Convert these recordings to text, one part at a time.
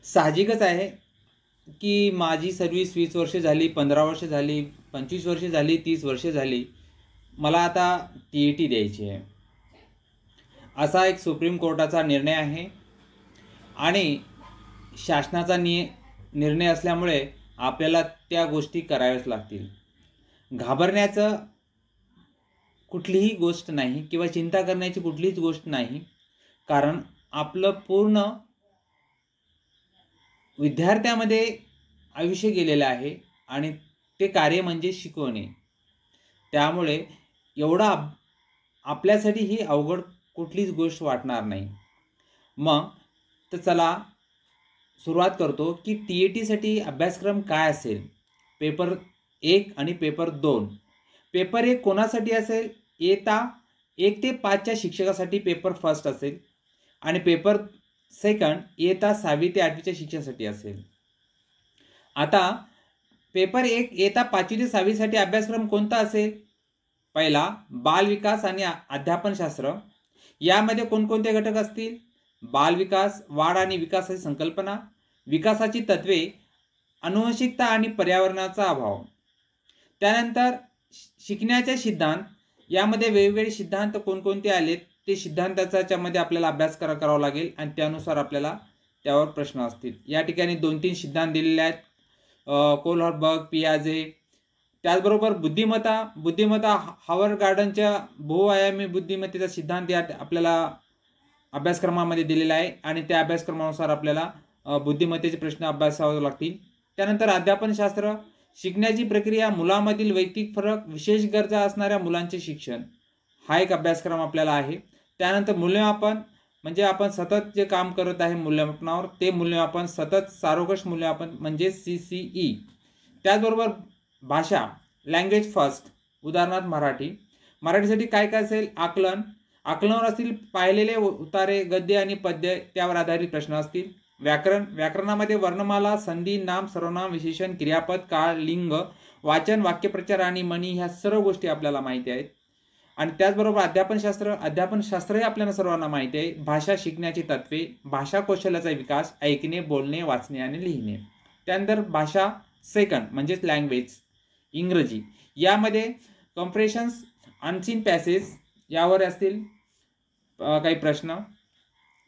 साहजिकच आहे की माझी सर्व्हिस 20 वर्ष झाली, 15 वर्ष झाली, 25 वर्ष झाली, 30 वर्ष झाली. मला आता TET द्यायची आहे. असा एक सुप्रीम कोर्टाचा निर्णय आहे आणि शासनाचा निर्णय असल्यामुळे आपल्याला त्या गोष्टी कराव्याच लागतील. घाबरण्याचं कुठलीही गोष्ट नाही किंवा चिंता करण्याची कुठलीच गोष्ट नाही, कारण आपलं पूर्ण विद्यार्थ्यामध्ये आयुष्य गेलेलं आहे आणि ते कार्य म्हणजे शिकवणे. त्यामुळे एवढा आपल्यासाठी ही अवघड कुठलीच गोष्ट वाटणार नाही. मग तर चला सुरुवात करतो की TETसाठी अभ्यासक्रम काय असेल. पेपर 1 आणि पेपर 2. पेपर 1 कोणासाठी असेल? इयत्ता 1 ते 5च्या शिक्षकासाठी पेपर फर्स्ट असेल आणि पेपर सेकंड इयत्ता 6वी ते 8वीच्या शिक्षकासाठी असेल. आता पेपर 1 इयत्ता 5वी ते 6वीसाठी अभ्यासक्रम कोणता असेल? पहिला बालविकास आणि अध्यापनशास्त्र. यामध्ये कोणकोणते घटक असतील? बालविकास, वाढ आणि विकासाची संकल्पना, विकासाची तत्वे, अनुवंशिकता आणि पर्यावरणाचा अभाव. त्यानंतर शिकण्याचे सिद्धांत. यामध्ये वेगवेगळे सिद्धांत कोणकोणते आलेत ते सिद्धांताच्यामध्ये आपल्याला अभ्यास करावा लागेल आणि त्यानुसार आपल्याला त्यावर प्रश्न असतील. या ठिकाणी 2-3 सिद्धांत दिलेले आहेत, कोहलरबर्ग, पियाजे. त्याचबरोबर बुद्धिमत्ता हार्वर्ड गार्डनच्या बहुआयामी बुद्धिमत्तेचा सिद्धांत यात आपल्याला अभ्यासक्रमामध्ये दिलेला आहे आणि त्या अभ्यासक्रमानुसार आपल्याला बुद्धिमत्तेचे प्रश्न अभ्यासावे लागतील. त्यानंतर अध्यापनशास्त्र. शिकण्याची प्रक्रिया, मुलांमधील वैयक्तिक फरक, विशेष गरजा असणाऱ्या मुलांचे शिक्षण, हा एक अभ्यासक्रम आपल्याला आहे. त्यानंतर मूल्यमापन, म्हणजे आपण सतत जे काम करत आहे मूल्यमापनावर, ते मूल्यमापन सतत सारोगश मूल्यमापन म्हणजे CCE. त्याचबरोबर भाषा, लँग्वेज फर्स्ट, उदाहरणार्थ मराठी. मराठीसाठी काय काय असेल? आकलनावर असतील पाहिलेले उतारे, गद्य आणि पद्य, त्यावर आधारित प्रश्न असतील. व्याकरणामध्ये वर्णमाला, संधी, नाम, सर्वनाम, विशेषण, क्रियापद, काळ, लिंग, वाचन, वाक्यप्रचार आणि म्हणी, ह्या सर्व गोष्टी आपल्याला माहिती आहेत. आणि त्याचबरोबर अध्यापनशास्त्रही आपल्याला सर्वांना माहिती आहे. भाषा शिकण्याची तत्वे, भाषा कौशल्याचा विकास, ऐकणे, बोलणे, वाचणे आणि लिहिणे. त्यानंतर भाषा सेकंड म्हणजेच लँग्वेज, इंग्रजी. यामध्ये कम्प्रेशन्स, अनसीन पॅसेज यावर असतील काही प्रश्न.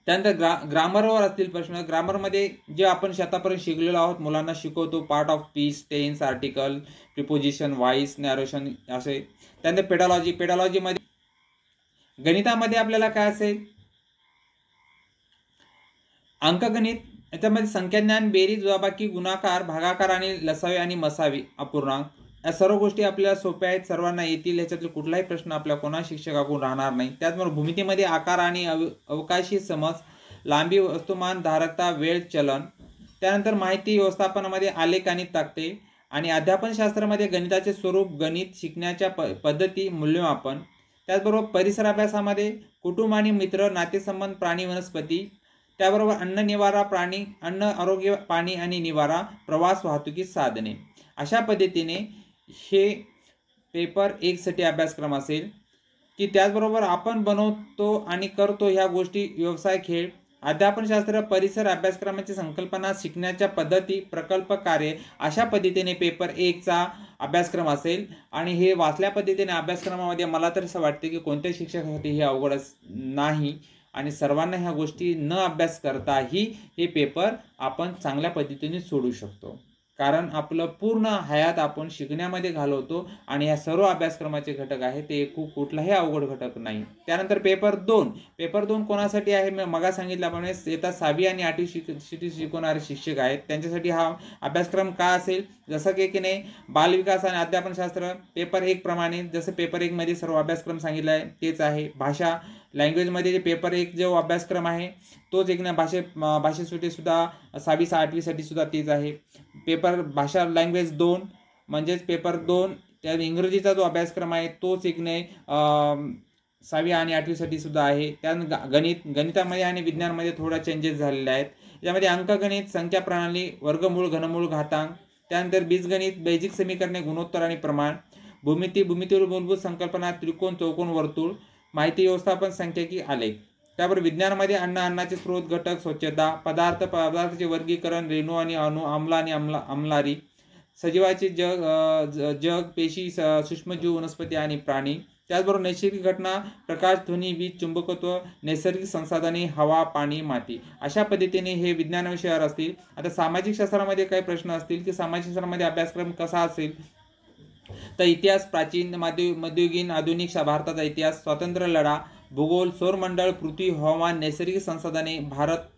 त्यानंतर ग्रामरवर असतील प्रश्न. ग्रामरमध्ये जे आपण आतापर्यंत शिकलेलो आहोत, मुलांना शिकवतो, part of speech, tense, article, preposition, voice, narration असे. त्यानंतर पेडॉलॉजीमध्ये गणितामध्ये आपल्याला काय असेल? अंकगणित. याच्यामध्ये संख्याज्ञान, बेरीज, वजाबाकी, गुणाकार, भागाकार आणि लसावे आणि मसावे, अपूर्णांक, या सर्व गोष्टी आपल्याला सोप्या आहेत, सर्वांना येतील. ह्याच्यातले कुठलाही प्रश्न आपल्या कोणा शिक्षकाकडून राहणार नाही. त्याचबरोबर भूमितीमध्ये आकार आणि अवकाशी समज, लांबी, वस्तुमान, धारकता, वेळ, चलन. त्यानंतर माहिती व्यवस्थापनामध्ये आलेख आणि तक्ते. आणि अध्यापनशास्त्रामध्ये गणिताचे स्वरूप, गणित शिकण्याच्या पद्धती, मूल्यमापन. त्याचबरोबर परिसर अभ्यासामध्ये कुटुंब आणि मित्र, नातेसंबंध, प्राणी, वनस्पती. त्याबरोबर अन्न, निवारा, प्राणी, अन्न, आरोग्य, पाणी आणि निवारा, प्रवास, वाहतुकी साधने. अशा पद्धतीने हे पेपर 1 साठी अभ्यासक्रम असेल. की त्याचबरोबर आपण बनवतो आणि करतो ह्या गोष्टी, व्यवसाय, खेळ, अध्यापनशास्त्र, परिसर, अभ्यासक्रमाची संकल्पना, शिकण्याच्या पद्धती, प्रकल्प, कार्य, अशा पद्धतीने पेपर 1 चा अभ्यासक्रम असेल. आणि हे वाचल्या पद्धतीने अभ्यासक्रमामध्ये मला तर असं वाटते की कोणत्याही शिक्षकासाठी हे अवघडच नाही आणि सर्वांना ह्या गोष्टी न अभ्यास करताही हे पेपर आपण चांगल्या पद्धतीने सोडू शकतो. कारण आपलं पूर्ण हयात आपण शिकण्यामध्ये घालवतो आणि या सर्व अभ्यासक्रमाचे घटक आहे ते कुठलाही अवघड घटक नाही. त्यानंतर पेपर 2 कोणासाठी आहे? मी मगा सांगितल्याप्रमाणे इयत्ता 6वी आणि 8वी शिकवणारे शिक्षक आहेत त्यांच्यासाठी हा अभ्यासक्रम का असेल? जसं की नाही बालविकास आणि अध्यापनशास्त्र पेपर 1 प्रमाणे, जसं पेपर 1 मध्ये सर्व अभ्यासक्रम सांगितला आहे तेच आहे. भाषा लँग्वेजमध्ये जे पेपर 1 जो अभ्यासक्रम आहे तोच एक ना, भाषेसाठी सुद्धा 6वी 8वीसाठी सुद्धा तेच आहे. पेपर भाषा लँग्वेज 2 म्हणजेच पेपर 2 त्या इंग्रजीचा जो अभ्यासक्रम आहे तोच एक नाही 6वी आणि 8वीसाठी सुद्धा आहे. त्यानंतर गणितामध्ये आणि विज्ञानमध्ये थोडा चेंजेस झालेले आहेत. यामध्ये अंकगणित, संख्या प्रणाली, वर्गमूळ, घनमूळ, घातांक. त्यानंतर बीजगणित, बेसिक समीकरणे, गुणोत्तर आणि प्रमाण, भूमितीवर मूलभूत संकल्पना, त्रिकोण, चौकोन, वर्तुळ, माहिती व्यवस्थापन, सांख्यिकी, आलेख. त्याबरोबर विज्ञानामध्ये अन्न, अन्नाचे स्रोत, घटक, स्वच्छता, पदार्थाचे वर्गीकरण, रेणू आणि अणु, आम्ल आणि आम्लारी, सजीवाचे जग, पेशी, सूक्ष्मजीव, वनस्पती आणि प्राणी. त्याचबरोबर नैसर्गिक घटना, प्रकाश, ध्वनी, वीज, चुंबकत्व, नैसर्गिक संसाधने, हवा, पाणी, माती. अशा पद्धतीने हे विज्ञान विषयावर असतील. आता सामाजिक शास्त्रामध्ये काही प्रश्न असतील की सामाजिक शास्त्रामध्ये अभ्यासक्रम कसा असेल, तर इतिहास, प्राचीन, मध्ययुगीन, आधुनिक भारताचा इतिहास, स्वातंत्र्य लढा, भूगोल, सौरमंडळ, पृथ्वी, हवामान, नैसर्गिक संसाधने, भारत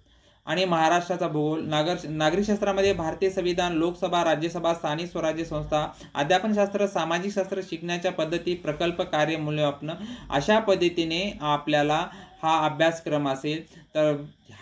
आणि महाराष्ट्राचा भूगोल. नागरिकशास्त्रामध्ये भारतीय संविधान, लोकसभा, राज्यसभा, स्थानिक स्वराज्य संस्था, अध्यापनशास्त्र, सामाजिक शास्त्र, शिकण्याच्या पद्धती, प्रकल्प, कार्य, मूल्यमापन. अशा पद्धतीने आपल्याला हा अभ्यासक्रम असेल. तर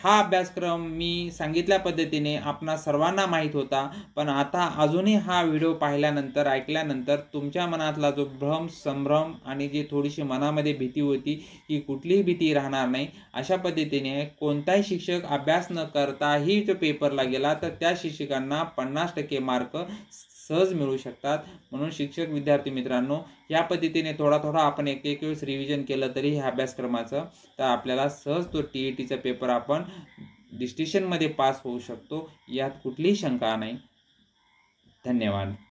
हा अभ्यासक्रम मी सांगितल्या पद्धतीने आपणा सर्वांना माहीत होता, पण आता अजूनही हा व्हिडिओ पाहिल्यानंतर, ऐकल्यानंतर तुमच्या मनातला जो भ्रम, संभ्रम आणि जी थोडीशी मनामध्ये भीती होती, ही कुठलीही भीती राहणार नाही. अशा पद्धतीने कोणताही शिक्षक अभ्यास न करताही जो पेपरला गेला तर त्या शिक्षकांना 50% मार्क सहज मिळू शकतात. म्हणून शिक्षक विद्यार्थी मित्रांनो, या पद्धतीने थोडा आपण एक वेळेस रिव्हिजन केलं तरी ह्या अभ्यासक्रमाचं, तर आपल्याला सहज तो TETचा पेपर आपण डिस्टिंक्शनमध्ये पास होऊ शकतो. यात कुठलीही शंका नाही. धन्यवाद.